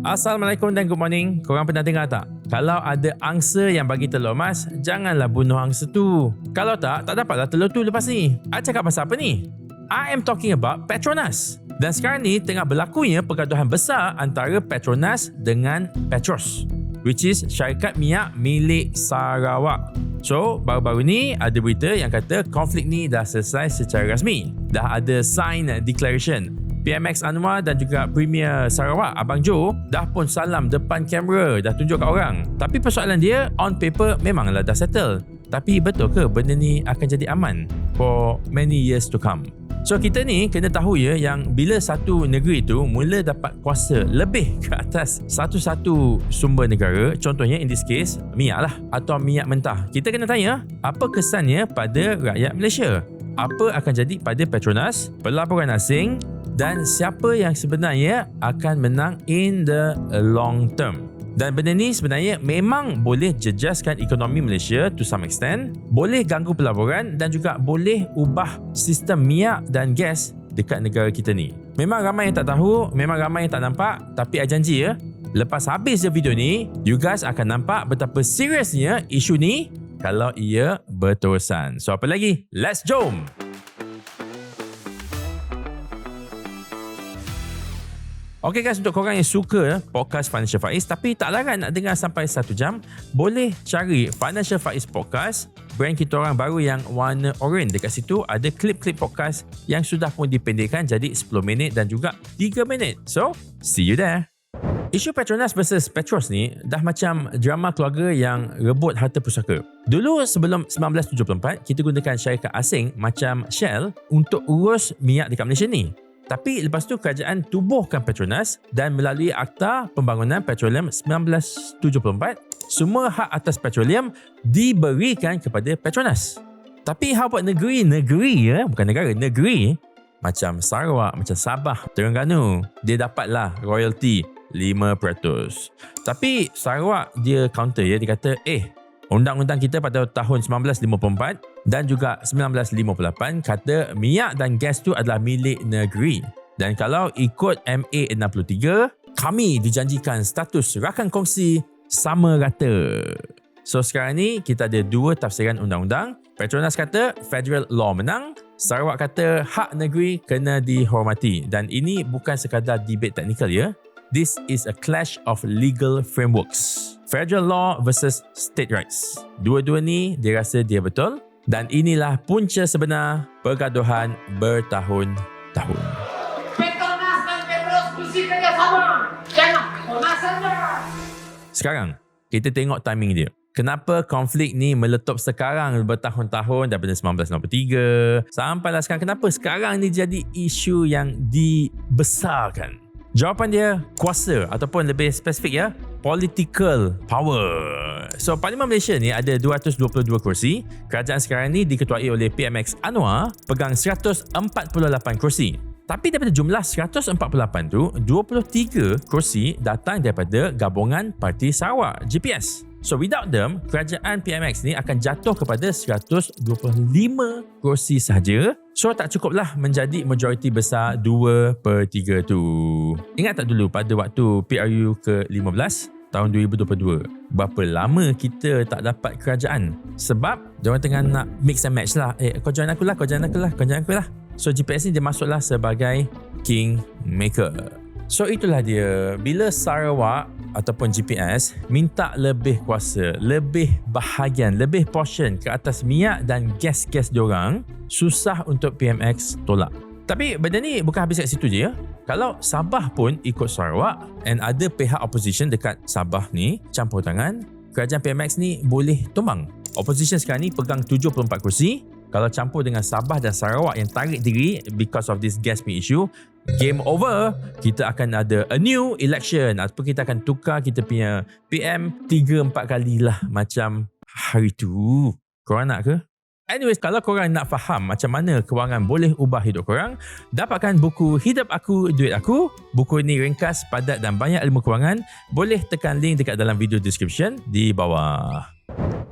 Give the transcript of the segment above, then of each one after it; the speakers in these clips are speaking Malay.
Assalamualaikum dan good morning. Korang pernah dengar tak? Kalau ada angsa yang bagi telur emas, janganlah bunuh angsa tu. Kalau tak dapatlah telur tu lepas ni. I cakap pasal apa ni? I am talking about Petronas. Dan sekarang ni tengah berlakunya pergaduhan besar antara Petronas dengan Petros, which is syarikat minyak milik Sarawak. So, baru-baru ni ada berita yang kata konflik ni dah selesai secara rasmi. Dah ada sign declaration. PMX Anwar dan juga Premier Sarawak, Abang Jo, dah pun salam depan kamera, dah tunjuk kat orang. Tapi persoalan dia, on paper memanglah dah settle. Tapi betul ke benda ni akan jadi aman for many years to come? So kita ni kena tahu ya yang bila satu negeri tu mula dapat kuasa lebih ke atas satu-satu sumber negara, contohnya in this case minyak lah atau minyak mentah, kita kena tanya apa kesannya pada rakyat Malaysia? Apa akan jadi pada Petronas, pelaburan asing dan siapa yang sebenarnya akan menang in the long term? Dan benda ni sebenarnya memang boleh jejaskan ekonomi Malaysia to some extent, boleh ganggu pelaburan dan juga boleh ubah sistem minyak dan gas dekat negara kita ni. Memang ramai yang tak tahu, memang ramai yang tak nampak, tapi I janji ya, lepas habis je video ni, you guys akan nampak betapa seriusnya isu ni kalau ia berterusan. So apa lagi? Let's jom! Okay guys, untuk korang yang suka podcast Financial Faiz tapi tak larat nak dengar sampai 1 jam, boleh cari Financial Faiz Podcast, brand kita orang baru yang warna orange. Dekat situ ada klip-klip podcast yang sudah pun dipendekkan jadi 10 minit dan juga 3 minit. So, see you there. Isu Petronas versus Petros ni dah macam drama keluarga yang rebut harta pusaka. Dulu sebelum 1974, kita gunakan syarikat asing macam Shell untuk urus minyak dekat Malaysia ni. Tapi lepas tu kerajaan tubuhkan Petronas dan melalui Akta Pembangunan Petroleum 1974, semua hak atas petroleum diberikan kepada Petronas. Tapi how about negeri ya, bukan negara, negeri macam Sarawak, macam Sabah, Terengganu, dia dapatlah royalty 5%. Tapi Sarawak dia counter ya, dia kata undang-undang kita pada tahun 1954 dan juga 1958 kata minyak dan gas tu adalah milik negeri. Dan kalau ikut MA 63, kami dijanjikan status rakan kongsi sama rata. So sekarang ni kita ada dua tafsiran undang-undang. Petronas kata federal law menang, Sarawak kata hak negeri kena dihormati. Dan ini bukan sekadar debate teknikal ya. This is a clash of legal frameworks. Federal law versus state rights. Dua-dua ni dia rasa dia betul. Dan inilah punca sebenar pergaduhan bertahun-tahun. Petronas dan Petros mesti kerjasama. Jangan Petronas saja. Sekarang, kita tengok timing dia. Kenapa konflik ni meletup sekarang bertahun-tahun daripada 1993 sampailah sekarang? Kenapa sekarang ni jadi isu yang dibesarkan? Jawapan dia kuasa ataupun lebih spesifik ya, political power. So Parlimen Malaysia ni ada 222 kursi. Kerajaan sekarang ni diketuai oleh PMX Anwar pegang 148 kursi. Tapi daripada jumlah 148 tu, 23 kursi datang daripada gabungan Parti Sarawak, GPS. So without them, kerajaan PMX ni akan jatuh kepada 125 kursi sahaja. So tak cukuplah menjadi majoriti besar 2/3 tu. Ingat tak dulu pada waktu PRU ke-15 tahun 2022, berapa lama kita tak dapat kerajaan? Sebab diorang tengah nak mix and match lah. Kau join aku lah, kau join aku lah, kau join aku lah. So GPS ni dia masuklah sebagai kingmaker. So itulah dia, bila Sarawak ataupun GPS minta lebih kuasa, lebih bahagian, lebih portion ke atas minyak dan gas-gas diorang, susah untuk PMX tolak. Tapi benda ni bukan habis kat situ je ya. Kalau Sabah pun ikut Sarawak and ada pihak opposition dekat Sabah ni campur tangan, kerajaan PMX ni boleh tumbang. Opposition sekarang ni pegang 74 kursi. Kalau campur dengan Sabah dan Sarawak yang tarik diri because of this gas issue, game over. Kita akan ada a new election ataupun kita akan tukar kita punya PM 3-4 kali lah macam hari tu. Korang nak ke? Anyways, kalau korang nak faham macam mana kewangan boleh ubah hidup korang, dapatkan buku Hidup Aku, Duit Aku. Buku ini ringkas, padat dan banyak ilmu kewangan. Boleh tekan link dekat dalam video description di bawah.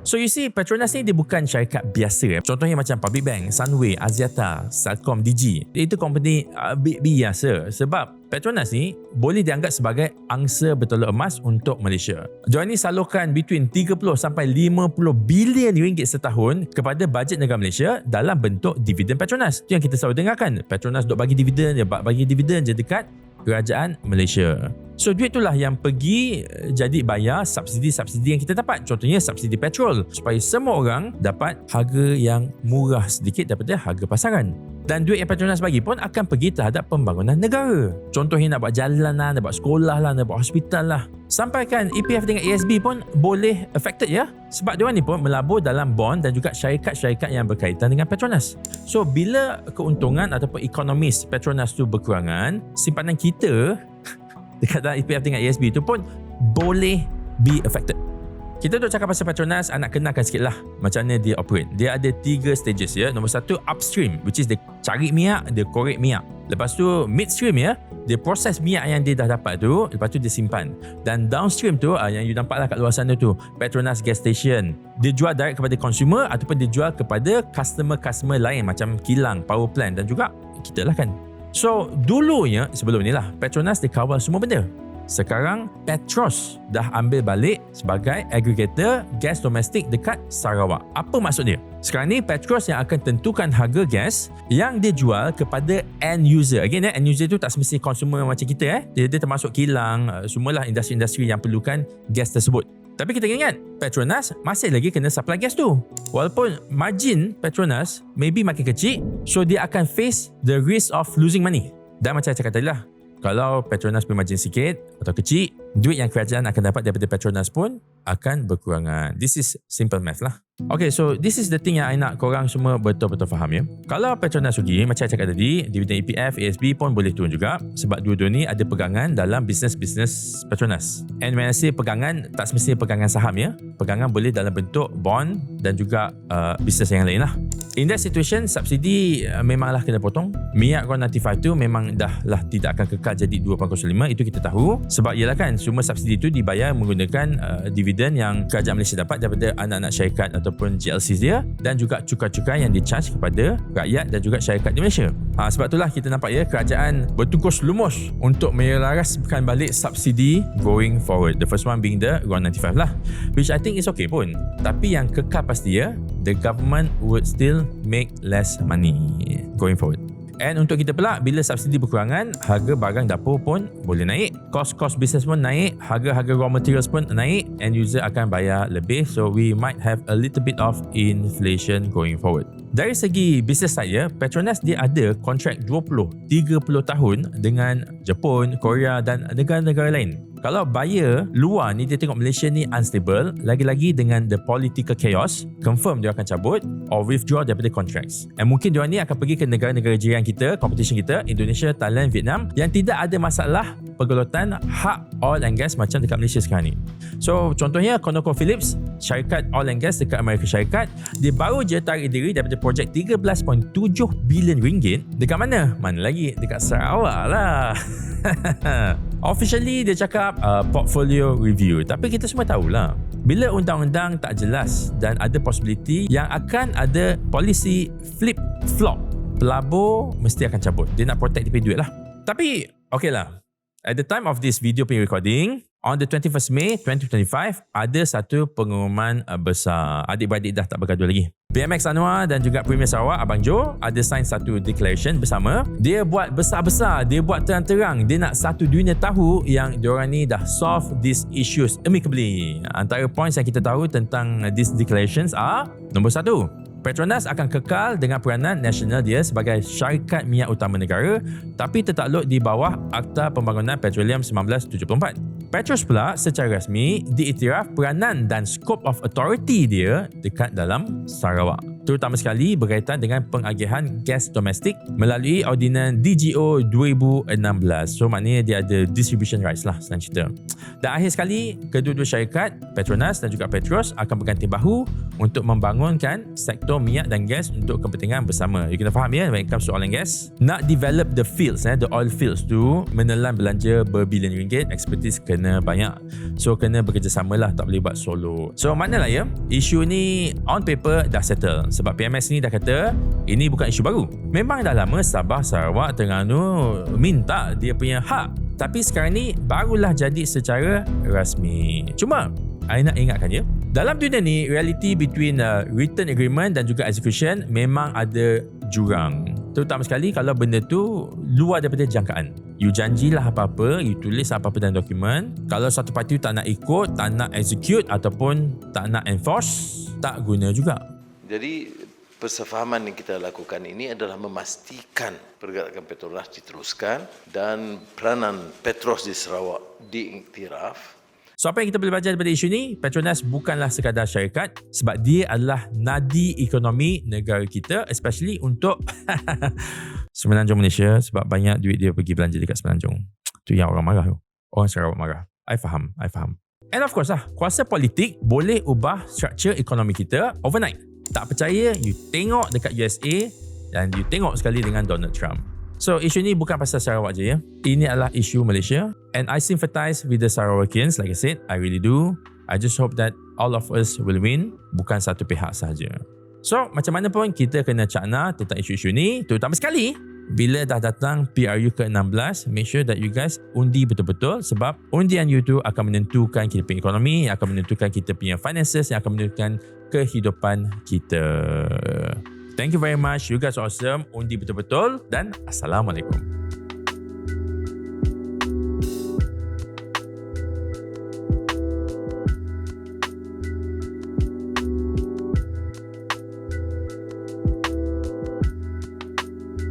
So you see, Petronas ni dia bukan syarikat biasa. Contohnya macam Public Bank, Sunway, Axiata, Celcom, Digi. Itu company biasa. Sebab Petronas ni boleh dianggap sebagai angsa bertolak emas untuk Malaysia. Diorang ni salurkan between 30 sampai 50 bilion ringgit setahun kepada bajet negara Malaysia dalam bentuk dividen Petronas. Itu yang kita selalu dengarkan. Petronas duk bagi dividen, dia bagi dividen je dekat kerajaan Malaysia. So duit itulah yang pergi jadi bayar subsidi-subsidi yang kita dapat. Contohnya subsidi petrol supaya semua orang dapat harga yang murah sedikit daripada harga pasaran. Dan duit yang Petronas bagi pun akan pergi terhadap pembangunan negara. Contohnya nak buat jalan lah, nak buat sekolah lah, nak buat hospital lah. Sampai kan EPF dengan ASB pun boleh affected ya. Sebab diorang ni pun melabur dalam bond dan juga syarikat-syarikat yang berkaitan dengan Petronas. So bila keuntungan ataupun ekonomis Petronas tu berkurangan, simpanan kita dekat dalam EPF dengan ASB tu pun boleh be affected. Kita duk cakap pasal Petronas, nak kenalkan sikit lah macam mana dia operate. Dia ada 3 stages ya. Nombor 1 upstream, which is dia cari minyak, dia korek minyak. Lepas tu midstream ya, dia proses minyak yang dia dah dapat tu, lepas tu dia simpan. Dan downstream tu yang you nampak lah kat luar sana tu, Petronas gas station. Dia jual direct kepada consumer ataupun dia jual kepada customer-customer lain macam kilang, power plant dan juga kita lah kan. So dulunya, sebelum ni lah, Petronas dia kawal semua benda. Sekarang Petros dah ambil balik sebagai aggregator gas domestik dekat Sarawak. Apa maksud dia? Sekarang ni Petros yang akan tentukan harga gas yang dia jual kepada end user. Again end user tu tak semestinya consumer macam kita Dia termasuk kilang, semualah industri-industri yang perlukan gas tersebut. Tapi kita ingat Petronas masih lagi kena supply gas tu. Walaupun margin Petronas maybe makin kecil, so dia akan face the risk of losing money. Dan macam saya cakap tadi lah, kalau Petronas bermargin sikit atau kecil, duit yang kerajaan akan dapat daripada Petronas pun akan berkurangan. This is simple math lah. Okay, so this is the thing yang I nak korang semua betul-betul faham ya. Kalau Petronas rugi, macam saya cakap tadi, dividen EPF, ASB pun boleh turun juga sebab dua-dua ni ada pegangan dalam bisnes-bisnes Petronas. And when I say pegangan, tak semestinya pegangan saham ya. Pegangan boleh dalam bentuk bond dan juga bisnes yang lain lah. In that situation, subsidi memanglah kena potong. Minyak RON95 tu memang dah lah tidak akan kekal jadi 2.05, itu kita tahu. Sebab ialah kan, semua subsidi tu dibayar menggunakan dividen yang kerajaan Malaysia dapat daripada anak-anak syarikat ataupun GLCs dia dan juga cukai-cukai yang di-charge kepada rakyat dan juga syarikat di Malaysia. Sebab itulah kita nampak ya, kerajaan bertungkus lumus untuk menyelaraskan balik subsidi going forward. The first one being the RON95 lah, which I think is okay pun. Tapi yang kekal pasti ya, the government would still make less money going forward. And untuk kita pula, bila subsidi berkurangan, harga barang dapur pun boleh naik, kos-kos bisnes pun naik, harga-harga raw materials pun naik, and user akan bayar lebih. So we might have a little bit of inflation going forward. Dari segi bisnes saya, Petronas dia ada kontrak 20-30 tahun dengan Jepun, Korea dan negara-negara lain. Kalau buyer luar ni dia tengok Malaysia ni unstable, lagi-lagi dengan the political chaos, confirm dia akan cabut or withdraw daripada contracts. And mungkin dia ni akan pergi ke negara-negara jiran kita, competition kita, Indonesia, Thailand, Vietnam, yang tidak ada masalah pergelutan hak oil and gas macam dekat Malaysia sekarang ni. So contohnya ConocoPhillips, syarikat oil and gas dekat Amerika Syarikat, dia baru je tarik diri daripada projek 13.7 bilion ringgit. Dekat mana? Mana lagi? Dekat Sarawak lah. Officially dia cakap portfolio review, tapi kita semua tahulah bila undang-undang tak jelas dan ada possibility yang akan ada polisi flip-flop, pelabur mesti akan cabut. Dia nak protect dia punya duit lah. Tapi okay lah, at the time of this video punya recording, on the 21st May 2025, ada satu pengumuman besar. Adik-beradik dah tak bergaduh lagi. BMX Anwar dan juga Premier Sarawak, Abang Jo, ada sign satu declaration bersama. Dia buat besar-besar, dia buat terang-terang. Dia nak satu dunia tahu yang diorang ni dah solve these issues amicably. Antara points yang kita tahu tentang these declarations are, nombor 1, Petronas akan kekal dengan peranan nasional dia sebagai syarikat minyak utama negara, tapi tertakluk di bawah Akta Pembangunan Petroleum 1974. Petros pula secara rasmi diiktiraf peranan dan scope of authority dia dekat dalam Sarawak. terutama sekali berkaitan dengan pengagihan gas domestik melalui Ordinan DGO 2016. So maknanya dia ada distribution rights lah senang cerita. Dan akhir sekali, kedua-dua syarikat Petronas dan juga Petros akan berganti bahu untuk membangunkan sektor minyak dan gas untuk kepentingan bersama. You kena faham ya, when it comes to oil and gas, nak develop the fields, the oil fields tu menelan belanja berbilion ringgit, expertise kena banyak. So kena bekerjasama lah, tak boleh buat solo. So maknalah ya, isu ni on paper dah settle sebab PMS ni dah kata ini bukan isu baru. Memang dah lama Sabah, Sarawak, Terengganu minta dia punya hak. Tapi sekarang ni barulah jadi secara rasmi. Cuma I nak ingatkan ya, dalam dunia ni reality between written agreement dan juga execution memang ada jurang. Terutama sekali kalau benda tu luar daripada jangkaan. You janjilah apa-apa, you tulis apa-apa dalam dokumen. Kalau satu parti tak nak ikut, tak nak execute ataupun tak nak enforce, tak guna juga. Jadi persefahaman yang kita lakukan ini adalah memastikan pergerakan Petronas diteruskan dan peranan Petros di Sarawak diiktiraf. So apa yang kita boleh belajar daripada isu ni, Petronas bukanlah sekadar syarikat sebab dia adalah nadi ekonomi negara kita, especially untuk Semenanjung Malaysia sebab banyak duit dia pergi belanja dekat Semenanjung. Tu yang orang marah tu. Orang Sarawak marah. I faham. And of course kuasa politik boleh ubah structure ekonomi kita overnight. Tak percaya, you tengok dekat USA dan you tengok sekali dengan Donald Trump. So, isu ni bukan pasal Sarawak je ya. Ini adalah isu Malaysia. And I sympathize with the Sarawakians. Like I said, I really do. I just hope that all of us will win. Bukan satu pihak sahaja. So, macam mana pun kita kena cakna tentang isu-isu ni. Terutama sekali, bila dah datang PRU ke-16, make sure that you guys undi betul-betul sebab undian you tu akan menentukan kita punya ekonomi, akan menentukan kita punya finances, yang akan menentukan kehidupan kita. Thank you very much. You guys are awesome. Undi betul-betul dan Assalamualaikum.